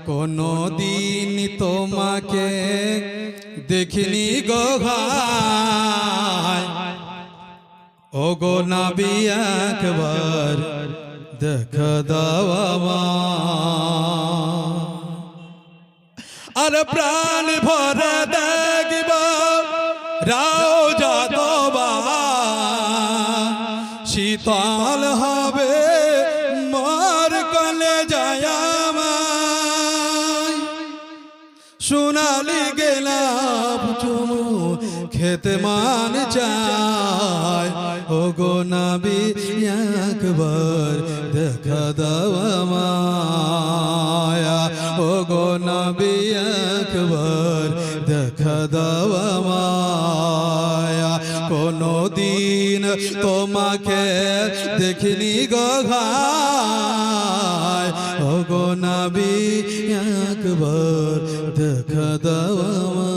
কোনো দিন তোমাকে দেখিনি গো ভাই, ও গো নবী একবার দেখা দাও আমায়। আর প্রাণ ভরে দেখব রওজা তোমার, শীতল হবে মোর কলেজায় আমায়। সোনালি গোলাপ চুমু খেতে মান চায়, ও গো নবী একবার দেখা দাও আমায়, ও গো নবী একবার দেখা দাও আমায়। কোনো দিন তোমাকে দেখিনি গো ভাই, ও গো নবী একবার দেখা দাও আমায়।